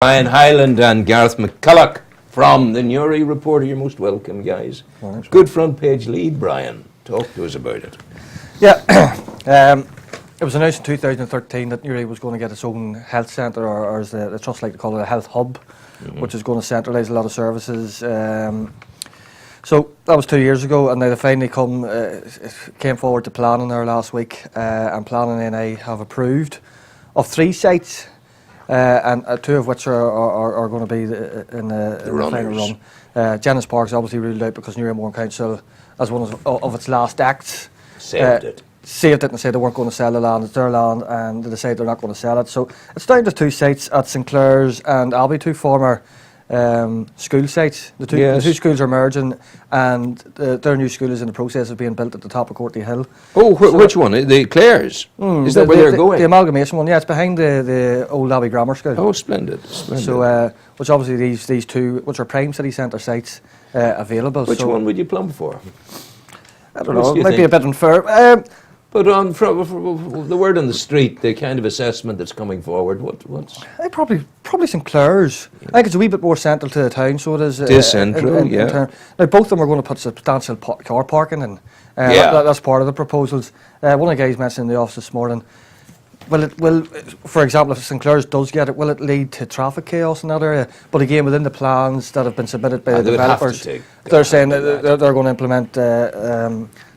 Brian Hyland and Gareth McCulloch from the Newry Reporter. You're most welcome, guys. Good front page lead, Brian. Talk to us about it. Yeah, it was announced in 2013 that Newry was going to get its own health centre, or as the trust like to call it, a health hub, which is going to centralise a lot of services. So that was 2 years ago, and now they finally came forward to planning there last week, and planning NI have approved of 3 sites. And 2 of which are going to be in the final run. Jennings Park's obviously ruled out because Newry Council, as one of its last acts, saved it and said they weren't going to sell the land. It's their land, and they decided they're not going to sell it. So it's down to 2 sites at St Clair's and Alby, 2 former school sites. The two schools are merging, and their new school is in the process of being built at the top of Courtney Hill. Oh, which one? The Clares? Is that where they're going? The amalgamation one, yeah. It's behind the old Abbey Grammar School. Oh, splendid. So, which obviously these 2, which are prime city centre sites, available. Which one would you plumb for? I don't know. It might be a bit unfair. But on the word on the street, the kind of assessment that's coming forward, what's? Probably St Clair's. I think it's a wee bit more central to the town, so it is. It is central, yeah. Now, both of them are going to put substantial car parking in. That's part of the proposals. One of the guys mentioned in the office this morning, for example, if St Clair's does get it, will it lead to traffic chaos in that area? But again, within the plans that have been submitted by the developers, they're saying that they're going to implement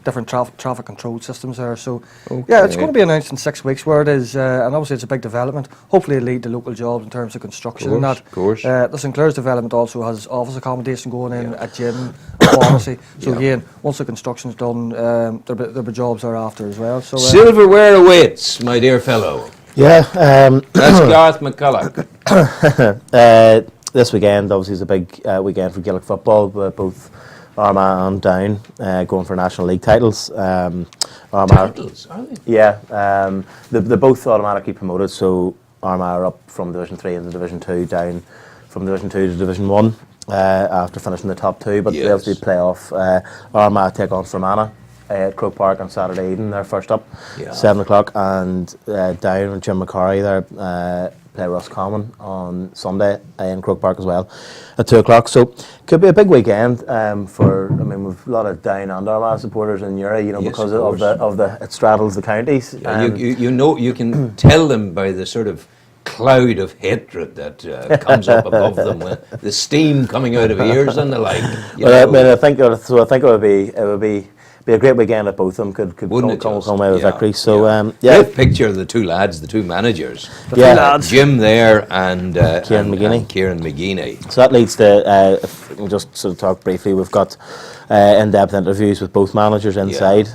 different traffic control systems there. So, yeah, it's going to be announced in 6 weeks where it is, and obviously it's a big development. Hopefully it'll lead to local jobs in terms of construction and that. Of course. The St Clair's development also has office accommodation going in, a gym, a pharmacy. So again, once the construction's done, there'll be jobs thereafter as well. So silverware awaits, my dear fellow. Yeah. That's Gareth McCulloch. This weekend obviously is a big weekend for Gaelic football, both Armagh and Down going for National League titles. Titles, are they? Yeah, they're both automatically promoted, so Armagh are up from Division 3 into Division 2, Down from Division 2 to Division 1 after finishing the top 2, but they obviously play off. Armagh take on Fermanagh at Croke Park on Saturday evening. They're first up, 7 o'clock, and Down with Jim McCarry there play Roscommon on Sunday in Croke Park as well at 2 o'clock. So could be a big weekend for. I mean, we've a lot of Down and Armagh supporters in Newry, because of the it straddles the counties. Yeah, you can tell them by the sort of cloud of hatred that comes up above them, with the steam coming out of ears and the like. I think it would be a great weekend if both of them could come out with victory. So great picture of the 2 lads, the 2 managers. The 2 lads. Jim there and Kieran McGeeney. So that leads to, if we just sort of talk briefly, we've got in-depth interviews with both managers inside,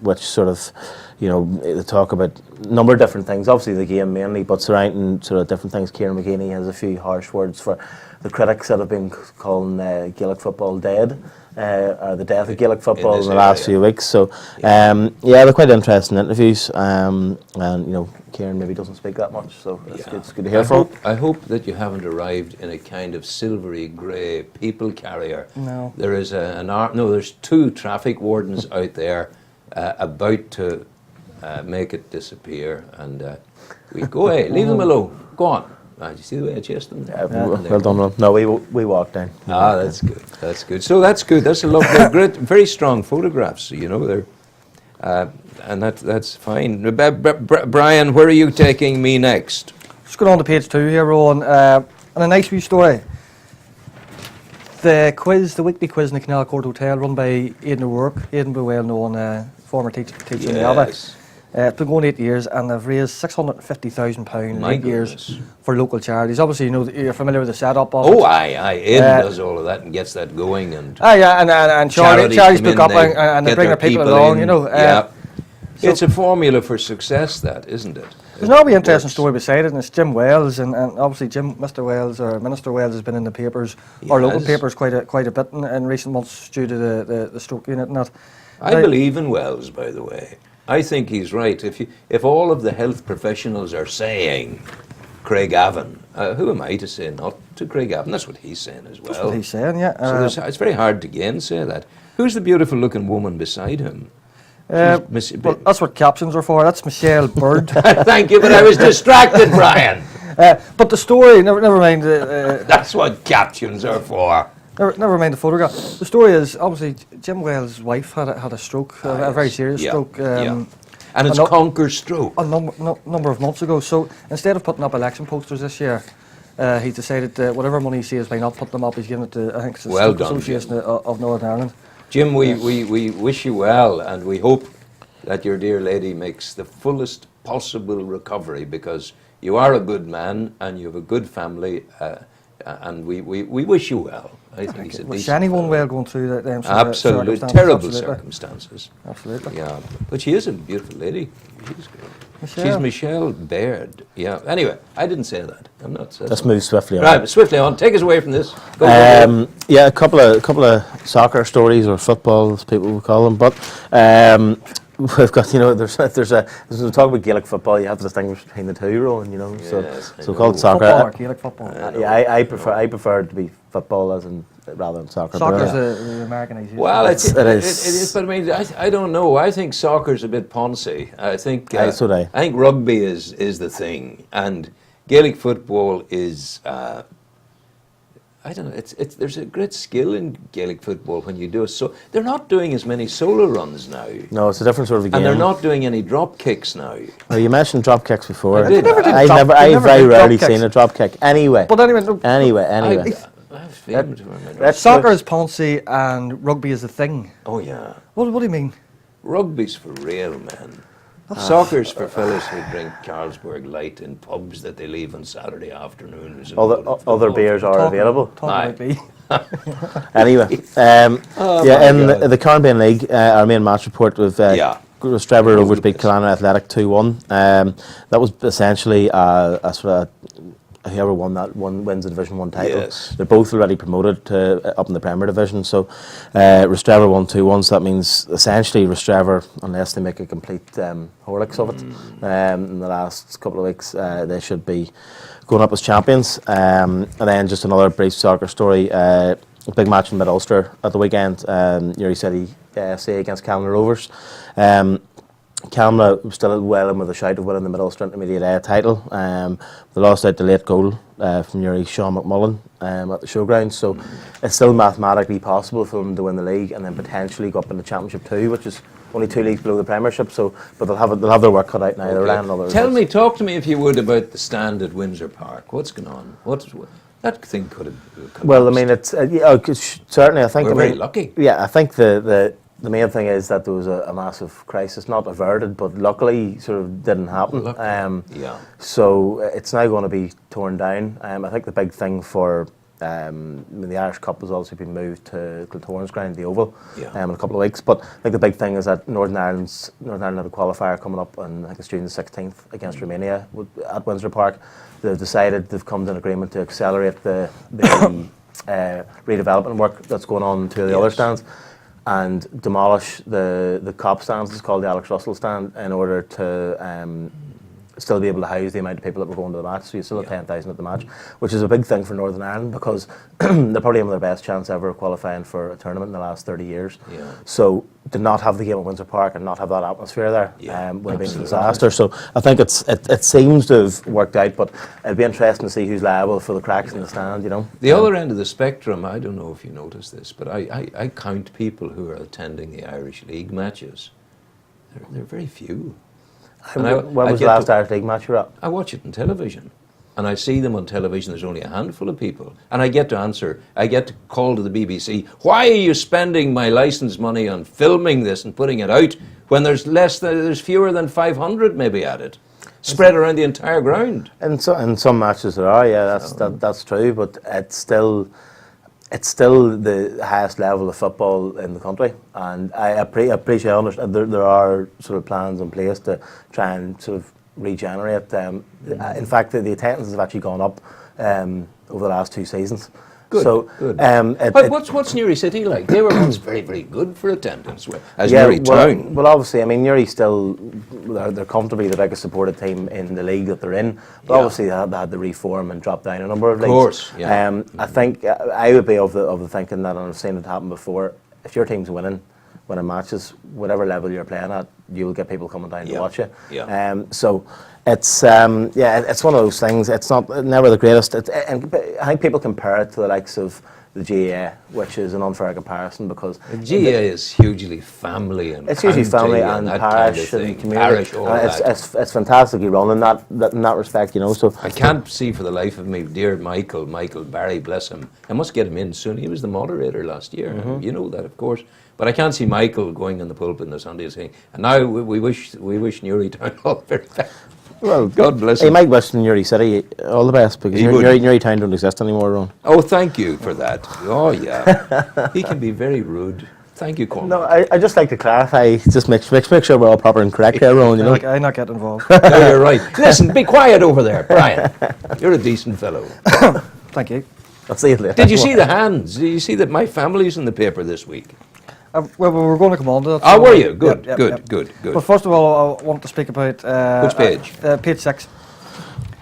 which sort of, they talk about a number of different things, obviously the game mainly, but surrounding sort of different things. Kieran McGeeney has a few harsh words for the critics that have been calling Gaelic football dead, or the death of Gaelic football in the last few weeks. So, they're quite interesting interviews, and Kieran maybe doesn't speak that much, so it's good to hear from. I hope that you haven't arrived in a kind of silvery grey people carrier. No. There is there's 2 traffic wardens out there about to make it disappear, and we go away, leave them alone, go on. Do you see the way I chased them? Well done, Ron. No, we walked down. That's good. That's good. So that's good. That's a lot. They're great, very strong photographs. They're, and that's fine. Brian, where are you taking me next? Just going on to page 2 here, Rowan, and a nice wee story. The weekly quiz in the Canal Court Hotel, run by Aidan O'Rourke. Aidan, well known former teacher in the Abbey. It's been going 8 years, and they've raised £650,000 in 8 years for local charities. Obviously, you're familiar with the setup of it. Aye. Aidan does all of that and gets that going. And and charities pick up and they bring their people along, So it's a formula for success, that, isn't it? There's another interesting story beside it, and it's Jim Wells, and obviously Minister Wells has been in the papers, or local papers, quite a bit in recent months due to the stroke unit and that. I believe in Wells, by the way. I think he's right. If all of the health professionals are saying Craigavon, who am I to say not to Craigavon? That's what he's saying as well. That's what he's saying, yeah. So it's very hard to gainsay that. Who's the beautiful-looking woman beside him? Well, that's what captions are for. That's Michelle Bird. Thank you, but I was distracted, Brian. But the story, never mind. That's what captions are for. Never mind the photograph. The story is obviously Jim Wales' wife had a stroke, a very serious stroke. And it's conquer stroke. A number of months ago. So instead of putting up election posters this year, he's decided that whatever money he saves by not putting them up, he's giving it to, I think it's the Stroke Association of Northern Ireland. Jim, we wish you well, and we hope that your dear lady makes the fullest possible recovery, because you are a good man and you have a good family, and we wish you well. I think he's a decent anyone fellow. well going through that? Absolutely terrible circumstances. Absolutely. Yeah, but she is a beautiful lady. She's good. Michelle. She's Michelle Baird. Yeah. Anyway, I didn't say that. I'm not saying. Let's move swiftly on. Right, swiftly on. Take us away from this. Go. Yeah, a couple of soccer stories, or football, as people would call them. But we've got, there's a talk about Gaelic football. You have to distinguish between the two, Rowan. Yes, so called soccer. Football or Gaelic football? Yeah, I prefer it to be football rather than soccer. Soccer's the Americanization. Well, it is. It is. But I mean, I don't know. I think soccer's a bit poncy. I think. I think rugby is the thing, and Gaelic football is. I don't know. There's a great skill in Gaelic football when you do it. So they're not doing as many solo runs now. No, it's a different sort of game. And they're not doing any drop kicks now. Well, you mentioned drop kicks before. I did. I've very rarely seen a drop kick. Anyway. But anyway. Anyway. Soccer is poncy and rugby is the thing. Oh yeah. What do you mean? Rugby's for real, man. Soccer's for fellas who drink Carlsberg Light in pubs that they leave on Saturday afternoons. Other beers are available. Talk about me. Anyway, in the Caribbean League, our main match report with Strabber Rovers beat Killarney Athletic 2-1. That was essentially a sort of whoever won that one wins the Division 1 title. Yes. They're both already promoted to up in the Premier Division. So Rostrevor won 2-1, so that means essentially Rostrevor, unless they make a complete Horlicks of it in the last couple of weeks, they should be going up as champions. And then just another brief soccer story, a big match in Mid-Ulster at the weekend, Newry City FC against Camelot Rovers. Camelot was still well in with a shout of winning the Mid-Ulster Intermediate A title. They lost out the late goal from Newry Sean McMullen at the showground, so it's still mathematically possible for them to win the league and then potentially go up in the Championship 2, which is only 2 leagues below the Premiership. So, but they'll have their work cut out now. Okay. They're relying on Talk to me if you would about the stand at Windsor Park. What's going on? That thing could have. Well, I mean, it's certainly. I think we're very lucky. Yeah, I think the main thing is that there was a massive crisis, not averted, but luckily sort of didn't happen. So it's now going to be torn down. I think the big thing for the Irish Cup has also been moved to Glentoran's ground, the Oval, in a couple of weeks. But I think the big thing is that Northern Ireland had a qualifier coming up on, I think it's June the 16th against Romania at Windsor Park. They've come to an agreement to accelerate the redevelopment work that's going on to the other stands, and demolish the Cop stands, it's called the Alex Russell stand, in order to still be able to house the amount of people that were going to the match. So you still have 10,000 at the match, which is a big thing for Northern Ireland, because they're probably having their best chance ever of qualifying for a tournament in the last 30 years. So to not have the game at Windsor Park and not have that atmosphere there would have been a disaster. So I think it seems to have worked out, but it'll be interesting to see who's liable for the cracks in the stand. The other end of the spectrum, I don't know if you noticed this, but I count people who are attending the Irish League matches. They're very few. When was the last Irish League match you were at? I watch it on television, and I see them on television. There's only a handful of people, and I get to call to the BBC, why are you spending my licence money on filming this and putting it out when there's fewer than 500 maybe at it, spread around the entire ground? In some matches there are, that's true, but it's still the highest level of football in the country, and I appreciate, I understand there are sort of plans in place to try and sort of regenerate. In fact, the attendance has actually gone up over the last 2 seasons. Good. So, good. But what's Newry City like? They were once very, very good for attendance, as Newry Town. Well, obviously, I mean, Newry still, they're comfortably the biggest supported team in the league that they're in. But obviously, they had to reform and drop down a number of leagues. Of course, yeah. I think I would be of the thinking that, and I've seen it happen before, if your team's winning, winning matches, whatever level you're playing at, you will get people coming down to watch you. Yeah. So it's it's one of those things. It's never the greatest. And I think people compare it to the likes of the GAA, which is an unfair comparison because The GAA is hugely family and it's usually county family and that parish kind of and thing. community. Parish, all that. It's fantastically run in that respect, you know. So I can't see for the life of me, dear Michael Barry, bless him. I must get him in soon. He was the moderator last year. You know that, of course. But I can't see Michael going in the pulpit on the Sunday saying, and now we wish Newry Town Hall very best. well, God bless he him. might wish Newry City all the best because He would. Newry Town don't exist anymore, Ron. Oh, thank you for that. Oh, yeah. He can be very rude. Thank you, Cormac. No, I just like to clarify. Just make sure we're all proper and correct here, Ron. You know. I not get involved. No, you're right. Listen, be quiet over there, Brian. You're a decent fellow. Thank you. I'll see you later. Did you see the hands? Did you see that my family's in the paper this week? Well, we were going to come on to that. Oh, so- were you? Good, Yep, good, yep. good, good. But first of all, I want to speak about Which page? page 6.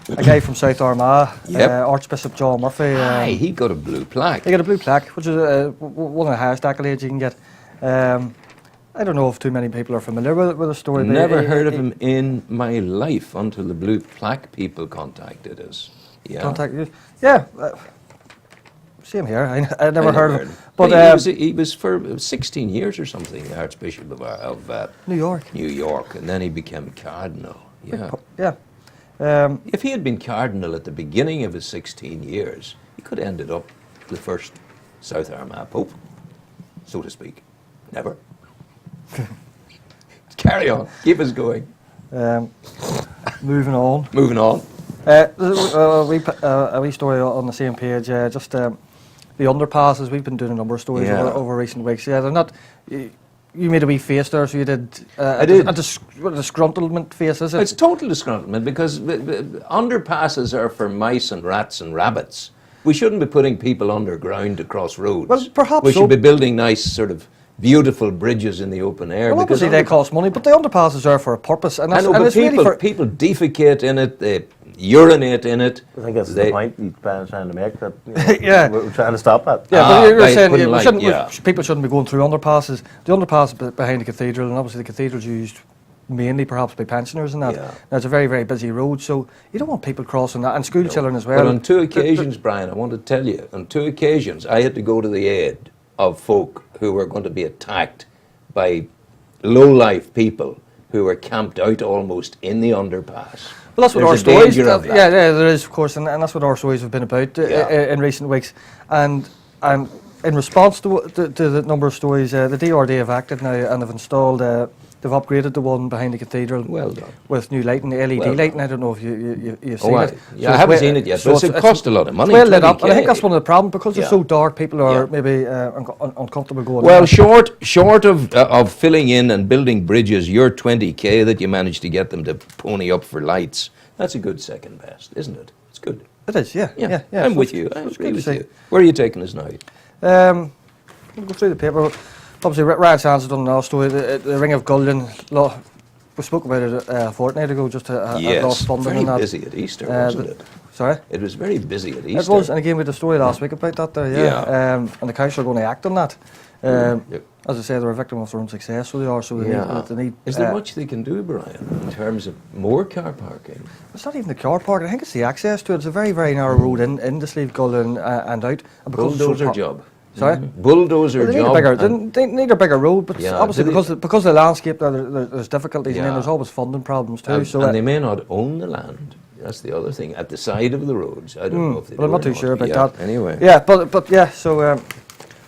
A guy from South Armagh, Yep. Archbishop John Murphy. Aye, he got a blue plaque. He got a blue plaque, which is one of the highest accolades you can get. I don't know if too many people are familiar with the story. but Never he- heard of he- him in my life until the blue plaque people contacted us. Yeah. Contact you. Yeah. Same here. I never I heard of heard him. But he was for 16 years or something, the Archbishop of New York. New York, and then he became cardinal. Yeah. Yeah. If he had been cardinal at the beginning of his 16 years, he could have ended up the first South Armagh Pope, so to speak. Never. Carry on. Keep us going. Moving on. Moving on. A wee story on the same page. Just the underpasses. We've been doing a number of stories Yeah. over recent weeks. Yeah, they're not. You made a wee face there, so you did. I did. A disgruntlement face, is it? It's total disgruntlement because underpasses are for mice and rats and rabbits. We shouldn't be putting people underground to cross roads. Well, perhaps we so. should be building nice sort of beautiful bridges in the open air. Well, because obviously they cost money, but the underpasses are for a purpose, and I that's know, and but it's really for. people defecate in it, they urinate in it. I think that's They- the point you're trying to make. That you know, Yeah. we're trying to stop that. Yeah, Ah, but you're right, saying wouldn't we like- shouldn't, yeah. people shouldn't be going through underpasses. The underpass behind the cathedral, and obviously the cathedral's used mainly perhaps by pensioners and that. Yeah. Now, it's a very, very busy road, so you don't want people crossing that, and school children as well. But on two occasions, Brian, I want to tell you, on two occasions, I had to go to the aid of folk who were going to be attacked by low-life people who were camped out almost in the underpass. Well, that's what There's our a stories. danger of that. Yeah, there is, of course, and that's what our stories have been about Yeah. in recent weeks. And in response to the number of stories, the DRD have acted now and have installed. They've upgraded the one behind the cathedral. Well done. With new lighting, LED Well lighting. I don't know if you've seen Oh, it. yeah, I haven't seen it yet, but it cost a lot of money. It's well lit up, 20K. and I think that's one of the problems because it's Yeah. so dark. People are Yeah. maybe uncomfortable going. Well, in. short of filling in and building bridges, your 20K that you managed to get them to pony up for lights, that's a good second best, isn't it? It's good. It is, yeah. I'm So with it's- you. I it's agree good to with see. you. Where are you taking us now? We'll go through the paper. Obviously, Ryan Sands has done another story. The Ring of Gullion. We spoke about it a fortnight ago. Just had lost funding very and that. busy at Easter, Uh, wasn't the- it? Sorry. It was very busy at Easter. It was, and again we had a story last week about that there, yeah. Yeah. And the council are going to act on that. Yep. As I say, they're a victim of their own success, so they are. So they need. Is there much they can do, Brian, in terms of more car parking? It's not even the car park. I think it's the access to it. It's a very, very narrow road in the Sleeve Gullion and out. And because it's so Bulldozer par- job. Sorry. Bulldozer Well, they need job. a bigger. and- They need a bigger road, but Yeah, obviously do they- because of the landscape, there's difficulties, and then Yeah. there's always funding problems too. and, so and they may not own the land. That's the other thing. At the side of the roads, I don't know if they Well, I'm do not or too sure about Yeah, that. Anyway. Yeah, but yeah, so.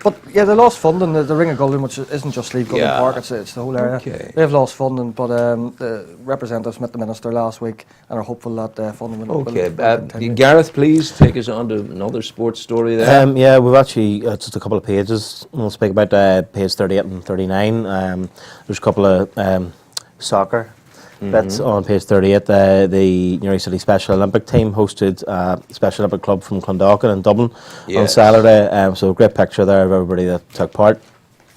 But yeah, they lost funding. The Ring of Gullion, which isn't just Sleeve Gullion Yeah. Park, it's the whole area. Okay. They've lost funding, but the representatives met the minister last week and are hopeful that funding will Okay, continue. Gareth, please take us on to another sports story there. Yeah, we've actually just a couple of pages. We'll speak about page 38 and 39. There's a couple of soccer bits on page 38. The Newry City Special Olympic team hosted a Special Olympic club from Clondalkin in Dublin on Yes. Saturday. So a great picture there of everybody that took part.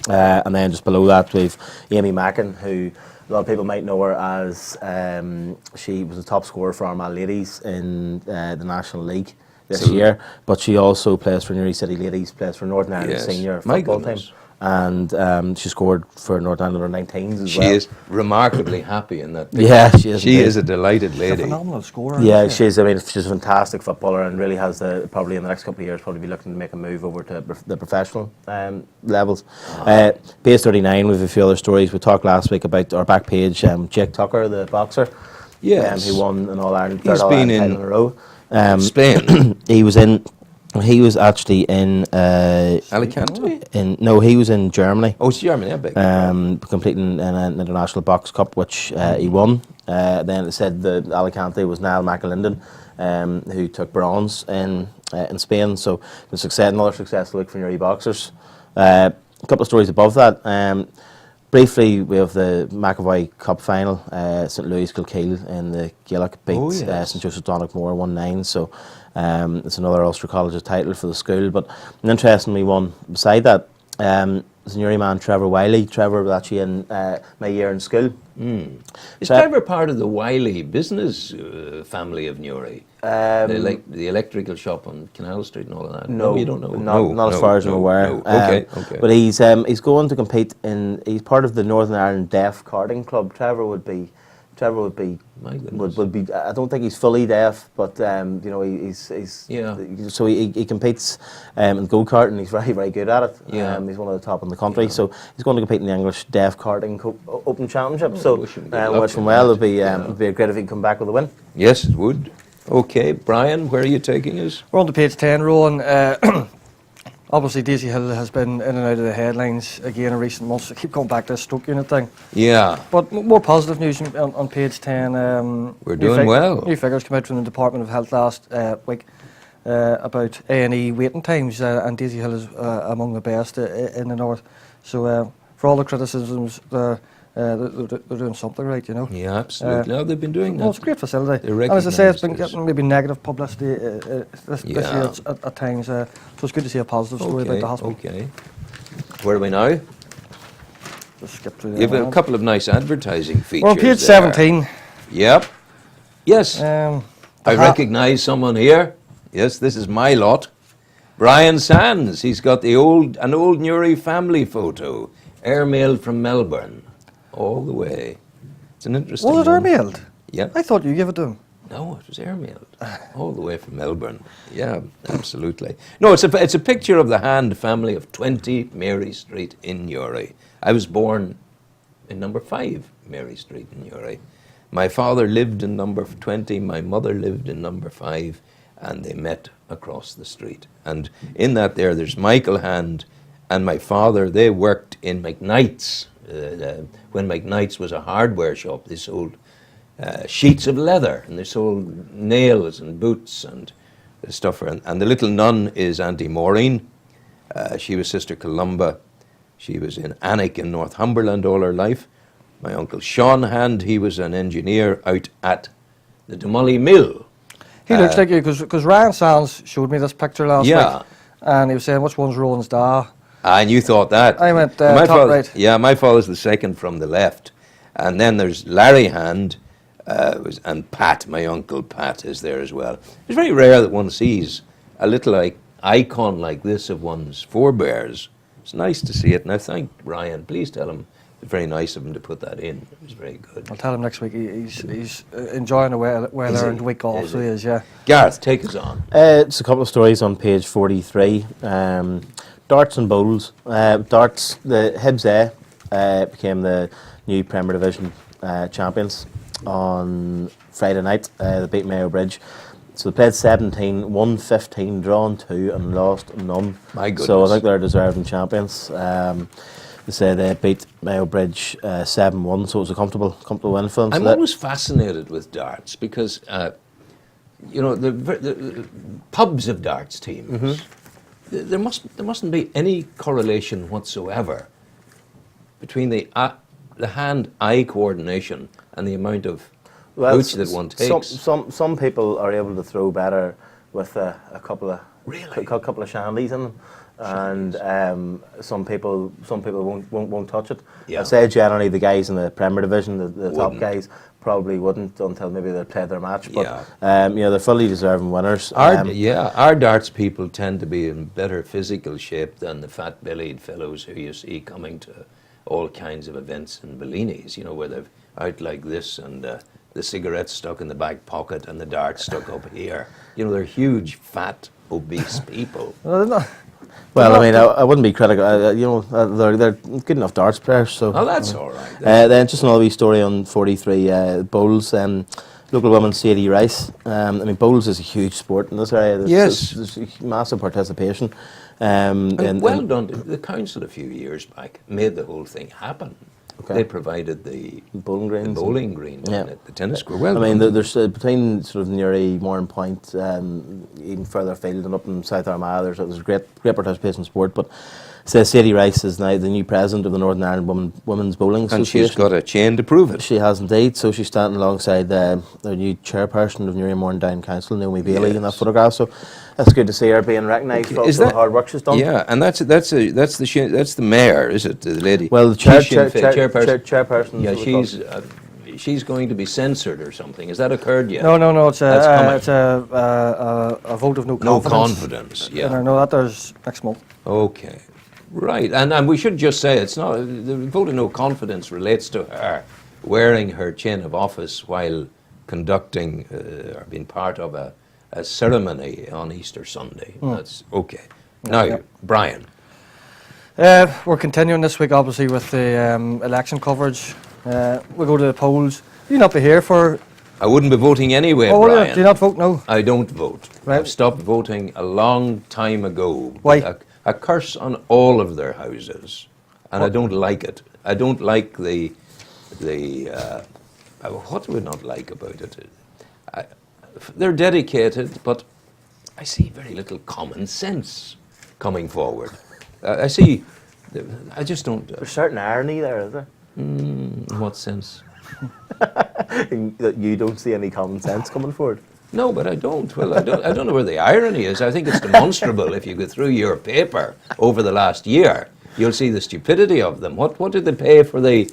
And then just below that we've Amy Mackin, who a lot of people might know her as she was the top scorer for Armagh Ladies in the National League this So- year, but she also plays for Newry City Ladies, plays for Northern Ireland Yes. senior My football goodness. team. and she scored for Northern Ireland under 19s as She well. is remarkably happy in that picture. Yeah, she is. She indeed. is a delighted She's a lady. phenomenal scorer. Yeah, isn't she? she's. I mean, she's a fantastic footballer, and really has probably in the next couple of years probably be looking to make a move over to the professional levels. Base 39 with a few other stories. We talked last week about our back page. Jake Tucker, the boxer, Yes. who won an All Ireland, He's third All been Ireland title in a row. Spain. He was in. He was actually in. Alicante? No, he was in Germany. Oh, it's Germany, I beg. Completing an international box cup, which he won. Then it said that Alicante was Niall McAlinden, who took bronze in Spain. So another successful week for Newry boxers. A couple of stories above that. Briefly, we have the McAvoy Cup final. St Louis Kilkeel in the Gaelic beat St Joseph Donegal 1-9. So it's another Ulster College's title for the school. But an interesting one beside that. There's a Newry man, Trevor Wiley. Trevor was actually in my year in school. Is Trevor part of the Wiley business family of Newry? The electrical shop on Canal Street and all of that? No, you don't know? Not as far as I'm aware. No. Okay. But he's going to compete in. He's part of the Northern Ireland Deaf Karting Club. Trevor would be. My goodness. Would be. I don't think he's fully deaf, but he's. Yeah. So he competes in go kart, and he's very, very good at it. Yeah. He's one of the top in the country. Yeah. So he's going to compete in the English Deaf Karting Open Championship. So wish him well. It'd be great if he can come back with a win. Yes, it would. Okay, Brian, where are you taking us? We're on to page 10, Rowan. Obviously, Daisy Hill has been in and out of the headlines again in recent months. I keep going back to this stroke unit thing. Yeah. But more positive news on page 10. We're doing well. New figures come out from the Department of Health last week about A&E waiting times, and Daisy Hill is among the best in the north. So for all the criticisms, they're doing something right, you know. Yeah, absolutely. No, they've been doing that. Well, it's a great facility. They And as I say, it's been recognise getting maybe negative publicity this year at times. So it's good to see a positive story about the hospital. Okay. Where are we now? Just skip through You have there. a couple of nice advertising features. We're on page there. 17. Yep. Yes. The I recognise someone here. Yes, this is my lot. Brian Sands. He's got an old Newry family photo, airmailed from Melbourne, all the way. It's an interesting. Was it one. airmailed? Yeah. I thought you gave it to him. No, it was airmailed all the way from Melbourne. Yeah, absolutely. No, it's a picture of the Hand family of 20 Mary Street in Newry. I was born in number 5 Mary Street in Newry. My father lived in number 20. My mother lived in number 5, and they met across the street. And in that there's Michael Hand and my father. They worked in McKnight's when McKnight's was a hardware shop. They sold sheets of leather, and they sold nails and boots and stuff. And the little nun is Auntie Maureen. She was Sister Columba. She was in Annick in Northumberland all her life. My uncle Sean Hand, he was an engineer out at the Demolly Mill. He looks like you, because Ryan Sands showed me this picture last week, and he was saying, which one's Rowan's da? And you thought that. I went my top right. Yeah, my father's the second from the left. And then there's Larry Hand, and Pat, my uncle Pat, is there as well. It's very rare that one sees a little icon like this of one's forebears. It's nice to see it, and I thank Brian. Please tell him it's very nice of him to put that in. It was very good. I'll tell him next week. He's enjoying a well-earned week off, so he is, yeah. Gareth, take us on. It's a couple of stories on page 43. Darts and bowls. Darts, the Hibs A became the new Premier Division champions on Friday night. They beat Mayo Bridge. So they played 17, won 15, drawn 2 and lost none. My goodness. So I think they're deserving champions. They say they beat Mayo Bridge 7-1, so it was a comfortable win for them. I'm always fascinated with darts because, the pubs of darts teams, there mustn't be any correlation whatsoever between the hand-eye coordination and the amount of boots that one takes. Some people are able to throw better with a couple of Really? A couple of shandies in them. And some people won't touch it. Yeah. I say generally the guys in the Premier Division, the top Wouldn't. guys, probably wouldn't until maybe they played their match. But Yeah. they're fully deserving winners. Our darts people tend to be in better physical shape than the fat-bellied fellows who you see coming to all kinds of events in Bellinis, where they've out like this and the cigarettes stuck in the back pocket and the darts stuck up here. They're huge, fat, obese people. No, they're not. Well, I mean, I wouldn't be critical. They're good enough darts players. So. Oh, that's all right. Then just another wee story on 43 bowls. Local woman Sadie Rice. I mean, bowls is a huge sport in this area. There's massive participation. Well done. The council a few years back made the whole thing happen. Okay. They provided the bowling green, at the tennis square. Well, I mean, there's between sort of Newry, Moran Point, even further afield and up in South Armagh, there's great participation in sport. But says Sadie Rice is now the new president of the Northern Ireland Women's Bowling Association. And she's got a chain to prove it. She has indeed. So she's standing alongside the new chairperson of Newry Moran Down Council, Naomi Bailey, in that photograph. So that's good to see her being recognised for all the hard work she's done. Yeah, and that's the mayor, is it, the lady? Well, the chairperson. Yeah, she's going to be censored or something. Has that occurred yet? No. It's a vote of no confidence. No confidence. Yeah. No, that there's next month. Okay. Right, and we should just say it's not the vote of no confidence relates to her wearing her chain of office while conducting or being part of a ceremony on Easter Sunday. That's okay. Now, Brian. We're continuing this week, obviously, with the election coverage. We go to the polls. You not be here for? I wouldn't be voting anyway, Oh, Brian. do you not vote? No. I don't vote. Right. I've stopped voting a long time ago. Why? A curse on all of their houses, and I don't like it. I don't like the what do we not like about it? They're dedicated, but I see very little common sense coming forward. I just don't. There's certain irony there, is there? In what sense? That you don't see any common sense coming forward. No, but I don't. Well, I don't know where the irony is. I think it's demonstrable. If you go through your paper over the last year, you'll see the stupidity of them. What did they pay for the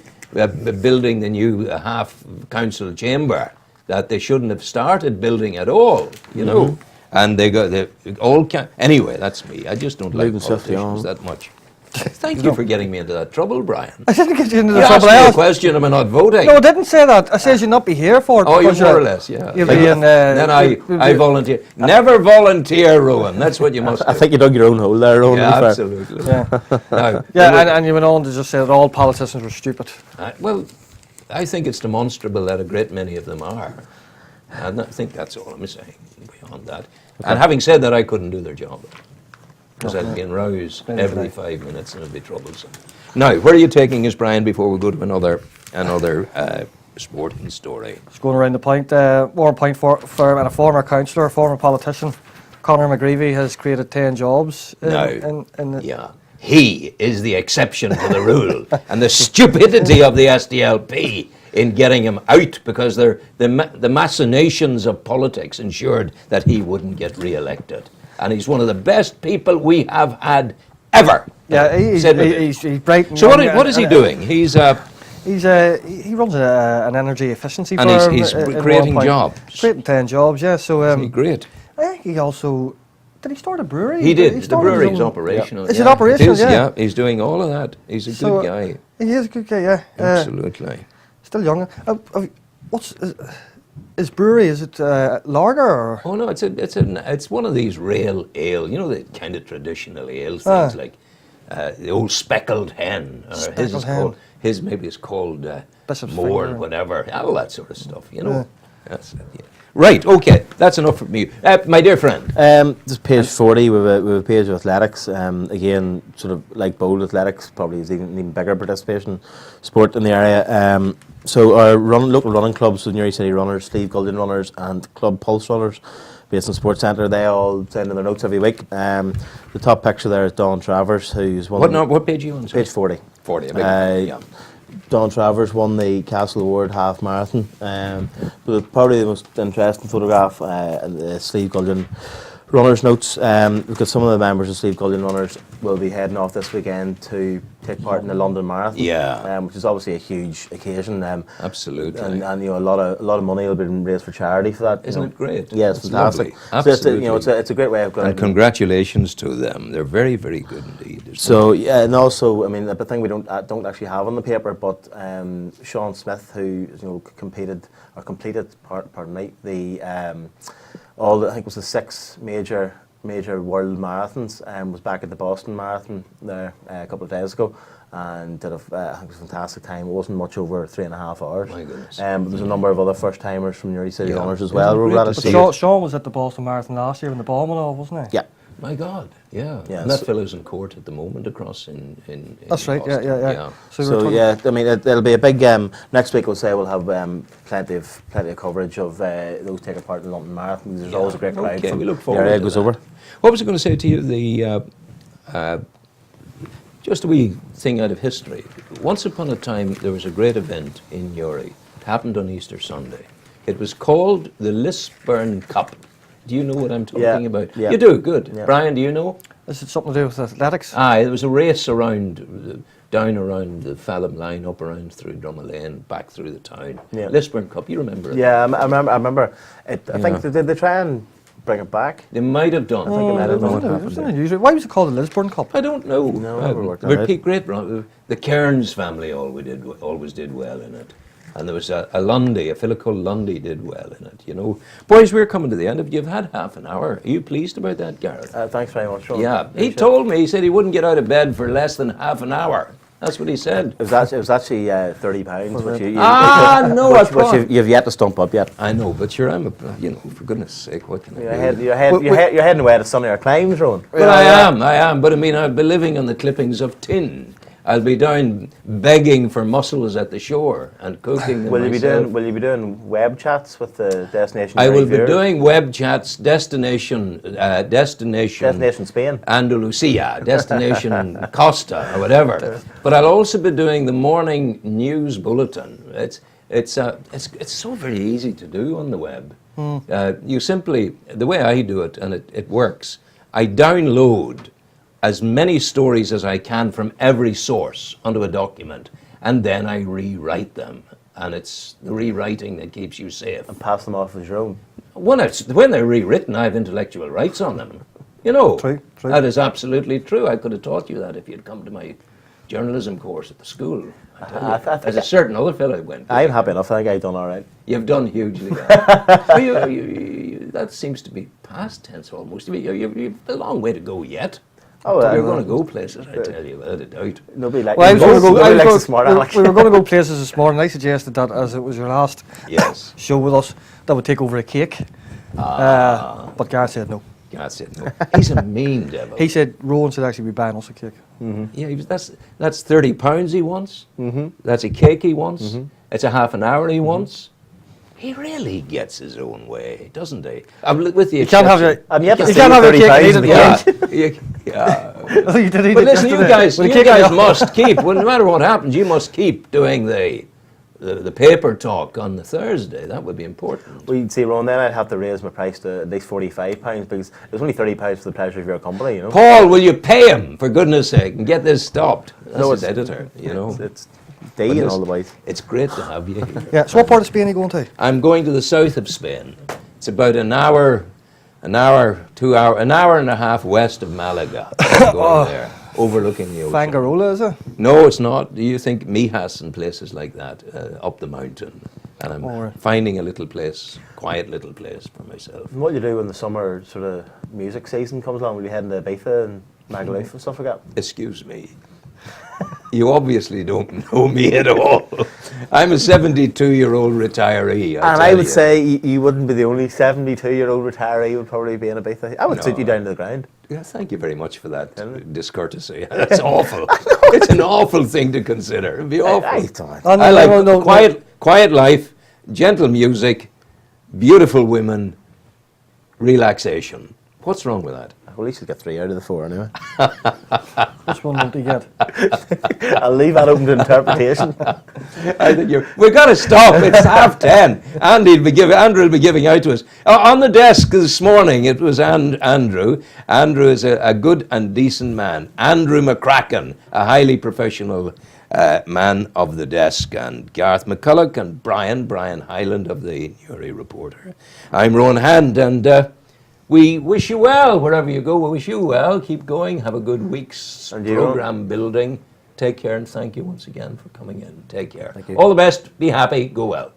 building the new half council chamber that they shouldn't have started building at all? And they all anyway. That's me. I just don't like politicians that much. Thank you for getting me into that trouble, Brian. I didn't get you into the You trouble. asked me a question, am I not voting? No, I didn't say that. I said you'd not be here for it. Oh, you because more or less, yeah. You'll be in, then I volunteer. Never volunteer, Rowan. That's what you must do. I think you dug your own hole there, Rowan. Yeah, absolutely. Yeah, Now, and you went on to just say that all politicians were stupid. well, I think it's demonstrable that a great many of them are. And I think that's all I'm saying beyond that. Okay. And having said that, I couldn't do their job. Because I'd be roused every 5 minutes and it'd be troublesome. Now, where are you taking us, Brian, before we go to another sporting story? Just going around the point, Warren Point firm and a former councillor, a former politician, Conor McGreevy, has created 10 jobs. Yeah. He is the exception to the rule. And the stupidity of the SDLP in getting him out, because the machinations of politics ensured that he wouldn't get re-elected. And he's one of the best people we have had ever. Yeah, he's bright. So what is he doing? He runs an energy efficiency firm. And he's creating jobs. Creating 10 jobs, yeah. So Isn't he great? I think he also did. He start a brewery. He did. The brewery is operational. Is it operational? It is, yeah. He's doing all of that. He's a good guy. He is a good guy. Yeah. Absolutely. Still young. Is brewery? Is it lager? Or? Oh no, it's one of these rail ale. You know, the kind of traditional ale things like the old speckled hen. His maybe it's called more whatever. All that sort of stuff. You know. That's it. Yeah. Right. Okay. That's enough from you, my dear friend. This is page 40. We have a page of athletics. Again, sort of like bowl athletics, probably is even bigger participation sport in the area. So our local running clubs, so Newry City Runners, Steve Gulden Runners and Club Pulse Runners, based in Sports Centre, they all send in their notes every week. The top picture there is Don Travers, who's won... What page are you on? Page 40. 40, yeah. Don Travers won the Castle Award half marathon. But probably the most interesting photograph, Steve Gulden runners notes, because some of the members of Steve Gullion Runners will be heading off this weekend to take part in the London Marathon. Yeah. Which is obviously a huge occasion. Absolutely. And you know, a lot of money will be raised for charity for that. Isn't it great? Yeah, it's fantastic. Lovely. So Absolutely. it's a great way of going. And congratulations to them. They're very, very good indeed. So yeah, and also, I mean, the thing we don't actually have on the paper, but Sean Smith, who completed, pardon me, the I think it was the 6 major world marathons, was back at the Boston Marathon there a couple of days ago, and did I think it was a fantastic time. It wasn't much over 3.5 hours. My goodness. But there's a number of other first timers from Newry City Yeah. runners as Isn't well. it We're great glad to to see see it? it. Sean was at the Boston Marathon last year when the bomb went off, wasn't he? Yeah. My God, yeah. Yeah, And that so- fellow's in court at the moment across in That's right. Boston. Yeah. So we're yeah, I mean, it'll be a big. Next week, we'll say we'll have plenty of coverage of those taking part in the London Marathon. There's always a great crowd. Okay, from we look the forward area to goes that. over. What was I going to say to you? Just a wee thing out of history. Once upon a time, there was a great event in Newry. It happened on Easter Sunday. It was called the Lisburn Cup. Do you know what I'm talking about? yeah. You do, good. Yeah. Brian, do you know? Is it something to do with athletics? Aye, there was a race around, down around the Falham line, up around through Drumlane, back through the town. Yeah. Lisburn Cup, you remember it? Yeah, I remember. I Yeah. think did they try and bring it back? They might have done. I think it might have done what It happened was there. unusual. Why was it called the Lisburn Cup? I don't know. No, never worked But out. the Cairns family always did well in it. And there was a Lundy, a fellow called Lundy did well in it, you know. Boys, we're coming to the end of it. You've had half an hour. Are you pleased about that, Gareth? Thanks very much, Sean. Yeah. He told me, he said he wouldn't get out of bed for less than half an hour. That's what he said. It was actually £30, which you No, I which you've yet to stump up yet. I know, but you're, for goodness sake, what can I do? You're heading away to sunnier climes, Rowan. Well, I am. But I mean, I'll be living on the clippings of tin. I'll be down begging for mussels at the shore and cooking them Will you myself. be doing web chats with the destination? I will be viewers? doing web chats, destination Spain. Andalusia, destination Costa, or whatever. But I'll also be doing the morning news bulletin. It's so very easy to do on the web. You simply, the way I do it, and it works, I download as many stories as I can from every source onto a document, and then I rewrite them. And it's the rewriting that keeps you safe. And pass them off as your own. When they're rewritten, I have intellectual rights on them. You know, True. That is absolutely true. I could have taught you that if you'd come to my journalism course at the school. I tell you. There's a certain other fellow who went. I'm happy enough. I think I've done all right. You've done hugely well. Well, that seems to be past tense almost. You've a long way to go yet. Oh, You're going to go places, I tell you, without a doubt. Nobody likes Well, nobody likes the smart aleck. we were going to go places this morning. I suggested that as it was your last Yes. show with us, that would take over a cake. But Gareth said no. That's it. No. He's a mean devil. He said Rowan should actually be buying us a cake. Yeah, that's £30 he wants. That's a cake he wants. It's a half an hour he wants. He really gets his own way, doesn't he? With the You can't have your. I'm yet to You see can't have your £30 cake and eat in it the yeah, cake. yeah. You did eat But it listen, you yesterday. guys must keep. Well, no matter what happens, you must keep doing the paper talk on the Thursday. That would be important. Well, you'd see, Ron, then I'd have to raise my price to at least £45 because it was only £30 for the pleasure of your company, you know. Paul, will you pay him for goodness sake and get this stopped? That's No, his editor, you know. It's D and all the boys. It's great to have you here. Yeah. So what part of Spain are you going to? I'm going to the south of Spain. It's about an hour and a half west of Malaga. I'm going there, overlooking the ocean. Fangarola, is it? No, it's not. Do you think Mijas and places like that, up the mountain? And I'm Alright. finding a little place, quiet little place for myself. And what you do when the summer sort of music season comes along? Will you head into Ibiza and Magaluf and stuff like that? Excuse me. You obviously don't know me at all. I'm a 72-year-old retiree. And I would say you wouldn't be the only 72-year-old retiree who would probably be in Ibiza. I would sit you down to the ground. Yeah, thank you very much for that discourtesy. That's awful. It's an awful thing to consider. It'd be awful. I like quiet life, gentle music, beautiful women, relaxation. What's wrong with that? Well, at least you'll get 3 out of the 4 anyway. Which one won't he get? I'll leave that open to interpretation. I think we've got to stop. It's 10:30. Andrew will be giving out to us. On the desk this morning, it was Andrew. Andrew is a good and decent man. Andrew McCracken, a highly professional man of the desk, and Garth McCulloch and Brian Hyland of the Newry Reporter. I'm Rowan Hand, and we wish you well wherever you go. We wish you well. Keep going. Have a good week's program building. Take care, and thank you once again for coming in. Take care. Thank you. All the best. Be happy. Go well.